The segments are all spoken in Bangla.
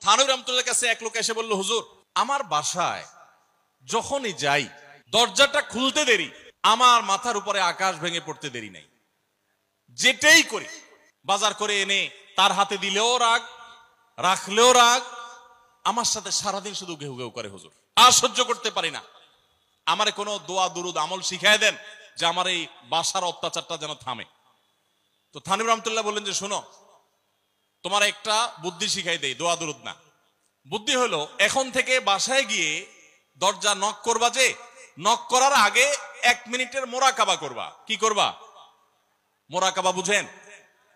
থানভী রহমাতুল্লাহর কাছে এক লোক এসে বলল, হুজুর আমার বাসায় যখনই যাই দরজাটা খুলতে দেরি, আমার মাথার উপরে আকাশ ভেঙে পড়তে দেরি নাই। যেটাই করি বাজার করে এনে তার হাতে দিলেও রাগ, রাখলেও রাগ, আমার সাথে সারাদিন শুধু ঘেউ ঘেউ করে। হুজুর আর সহ্য করতে পারি না, আমারে কোনো দোয়া দুরুদ আমল শিখায় দেন যে আমার এই বাসার অত্যাচারটা যেন থামে। তো থানভী রহমাতুল্লাহ বললেন যে শোনো, তোমার একটা বুদ্ধি শিখাই দেই, দোয়া দুরুদ না। বুদ্ধি হলো এখন থেকে বাসায় গিয়ে দরজা নক করবা, যে নক করার আগে 1 মিনিটের মোরাকাবা করবা। কি করবা? মোরাকাবা বুঝেন?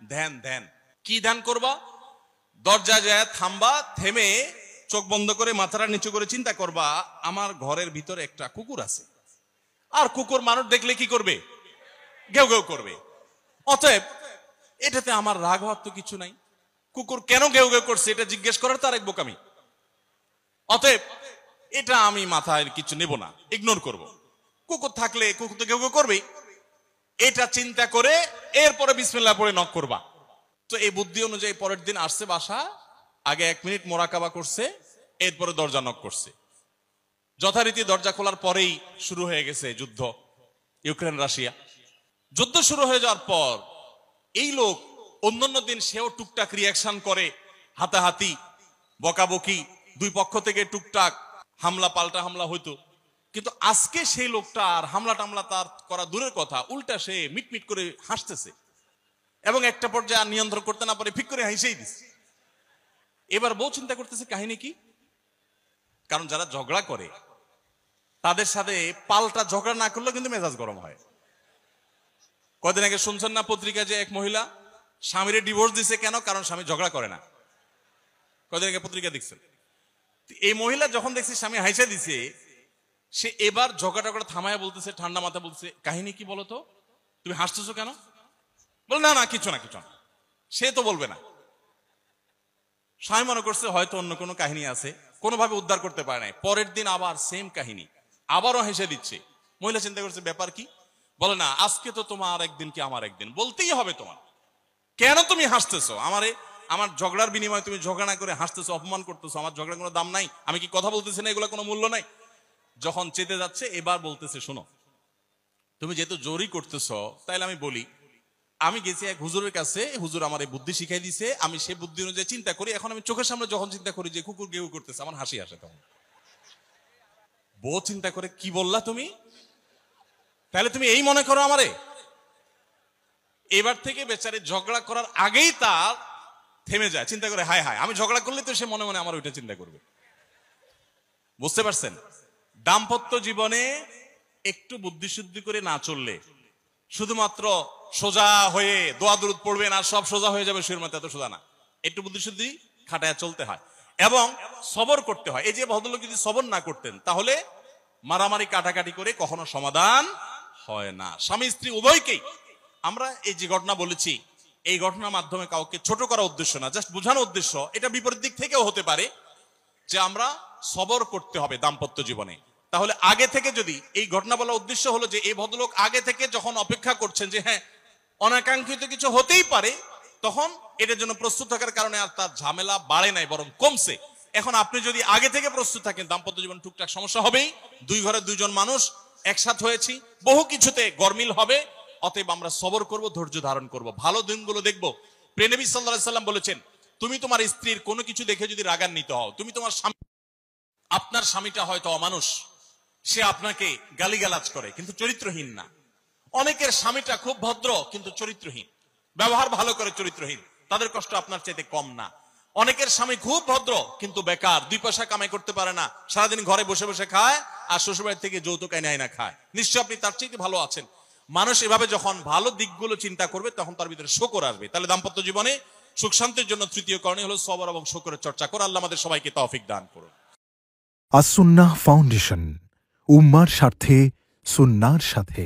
ধ্যান। ধ্যান কি ধ্যান করবা? দরজা যায় থামবা, থেমে চোখ বন্ধ করে মাথাটা নিচু করে চিন্তা করবা আমার ঘরের ভিতরে একটা কুকুর আছে, আর কুকুর মানুষ দেখলে কি করবে? ঘেউ ঘেউ করবে। অতএব এটাতে আমার রাগ হওয়ার তো কিছু নাই, কুকুর কেন ঘেউ ঘেউ করছে এটা জিজ্ঞেস করার তার এক বোকামি। অতএব এটা আমি মাথায় কিছু নেব না, ইগনোর করব। কুকুর থাকলে কুকুর তো ঘেউ ঘেউ করবে, এটা চিন্তা করে এরপরে বিসমিল্লাহ পড়ে নক করবা। তো এই বুদ্ধি অনুযায়ী পরের দিন আসছে বাসা, আগে 1 মিনিট মোরাকাবা করছে, এরপরে দরজা নক করছে। যথারীতি দরজা খোলার পরেই শুরু হয়ে গেছে যুদ্ধ, ইউক্রেন রাশিয়া। যুদ্ধ শুরু হয়ে যাওয়ার পর এই লোক অন্যান্য দিন সেও টুকটাক রিয়াকশন করে, হাতাহাতি বকাবকি, দুই পক্ষ থেকে টুকটাক হামলা পাল্টা হামলা হইতো। কিন্তু আজকে সেই লোকটা আর হামলা টামলা তার করা দূরের কথা, উল্টা সে মিটমিট করে হাসতেছে এবং একটা পর্যায়ে আর নিয়ন্ত্রণ করতে না পারে ফিক করে হাসেই দিচ্ছে। এবার বউ চিন্তা করতেছে কাহিনী কি, কারণ যারা ঝগড়া করে তাদের সাথে পাল্টা ঝগড়া না করলেও কিন্তু মেজাজ গরম হয়। কয়দিন আগে শুনছেন না পত্রিকা যে এক মহিলা স্বামীরে ডিভোর্স দিছে, কেন? কারণ স্বামী ঝগড়া করে না। কয়দিন আগে পত্রিকা দেখছেন। এই মহিলা যখন দেখছে স্বামী হাইসা দিছে, সে এবার ঝগড়া টগড়া থামায় বলতেছে, ঠান্ডা মাথা বলতেছে, কাহিনী কি বলতো, তুমি হাসতেছো কেন? বল না না কিছু না কিছু না। সে তো বলবে না। স্বামী মনে করছে হয়তো অন্য কোনো কাহিনী আছে, কোনোভাবে উদ্ধার করতে পারে নাই। পরের দিন আবার সেম কাহিনী, আবারও হেসে দিচ্ছে। মহিলা চিন্তা করছে ব্যাপার কি, বলে না আজকে তো তোমার একদিন কি আমার একদিন, বলতেই হবে তোমার। কেন তুমি হাসতেছো? আমার ঝগড়ার বিনিময়ে তুমি ঝগড়া না করে হাসতেছো, অপমান করতেছো। আমার ঝগড়ার কোনো দাম নাই, আমি কি কথা বলতেছি না, এগুলো কোনো মূল্য নাই। যখন চেতে যাচ্ছে এবার বলতেছে, শোনো তুমি যেহেতু জোরই করতেছো, তাইলে আমি বলি, আমি গেছি এক হুজুরের কাছে, হুজুর আমার এই বুদ্ধি শিখাই দিছে, আমি সে বুদ্ধি অনুযায়ী চিন্তা করি। এখন আমি চোখের সামনে যখন চিন্তা করি যে কুকুর গেউ করতেছে, আমার হাসি আসে। তখন বউ চিন্তা করে, কি বললা তুমি? তাহলে তুমি এই মনে করো আমারে? এবার থেকে বেচারে ঝগড়া করার আগেই তার থেমে যায়, চিন্তা করে হায় হায় আমি ঝগড়া করলে তো সে মনে মনে আমার ওইটা চিন্তা করবে। বুঝতে পারছেন? দাম্পত্য জীবনে একটু বুদ্ধিশুদ্ধি করে না চললে, শুধুমাত্র সোজা হয়ে দোয়া দুরুদ পড়বেন আর সব সোজা হয়ে যাবে শুয়ের মতো, এত সোজা না। একটু বুদ্ধিশুদ্ধি খাটায় চলতে হয় এবং সবর করতে হয়। এই যে ভদ্রলোক যদি সবর না করতেন, তাহলে মারামারি কাটাকাটি করে কখনো সমাধান হয় না। স্বামী স্ত্রী উভয়কেই আমরা এই যে ঘটনা বলেছি, এই ঘটনার মাধ্যমে কাউকে ছোট করার উদ্দেশ্য না, জাস্ট বোঝানো উদ্দেশ্য। এটা বিপরীত দিক থেকেও হতে পারে যে আমরা সবর করতে হবে দাম্পত্য জীবনে। তাহলে আগে থেকে, যদি এই ঘটনা বলার উদ্দেশ্য হলো যে এই ভদ্রলোক আগে থেকে যখন অপেক্ষা করছেন যে হ্যাঁ অনাকাঙ্ক্ষিত কিছু হতেই পারে, তখন এটার জন্য প্রস্তুত থাকার কারণে আর তার ঝামেলা বাড়ে নাই, বরং কমছে। এখন আপনি যদি আগে থেকে প্রস্তুত থাকেন, দাম্পত্য জীবন টুকটাক সমস্যা হবেই, দুই ঘরে দুইজন মানুষ একসাথ হয়েছি, বহু কিছুতে গরমিল হবে। অতএব আমরা সবর করব, ধৈর্য ধারণ করব, ভালো দিনগুলো দেখবো। প্রিয় নবী সাল্লাল্লাহু আলাইহি সাল্লাম বলেছেন, তুমি তোমার স্ত্রীর কোনো কিছু দেখে যদি রাগান্বিত হও, তুমি তোমার স্বামী, আপনার স্বামীটা হয়তো অমানুষ, সে আপনাকে গালিগালাজ করে কিন্তু চরিত্রহীন না। অনেকের স্বামীটা খুব ভদ্র কিন্তু চরিত্রহীন, ব্যবহার ভালো করে চরিত্রহীন, তাদের কষ্ট আপনার চাইতে কম না। অনেকের স্বামী খুব ভদ্র কিন্তু বেকার, 2 পয়সা কামাই করতে পারে না, সারাদিন ঘরে বসে বসে খায় আর শ্বশুরবাড়ি থেকে যৌতুক এনে না খায়, নিশ্চয় আপনি তার চাইতে ভালো আছেন। মানুষ এভাবে যখন ভালো দিকগুলো চিন্তা করবে, তখন তার ভিতরে শকর আসবে। তাহলে দাম্পত্য জীবনে সুখ শান্তির জন্য তৃতীয় করণীয় হলো সবর এবং শকরের চর্চা করা। আল্লাহ আমাদের সবাইকে তৌফিক দান করুন। আস-সুন্নাহ ফাউন্ডেশন, উম্মার স্বার্থে সুন্নাহর সাথে।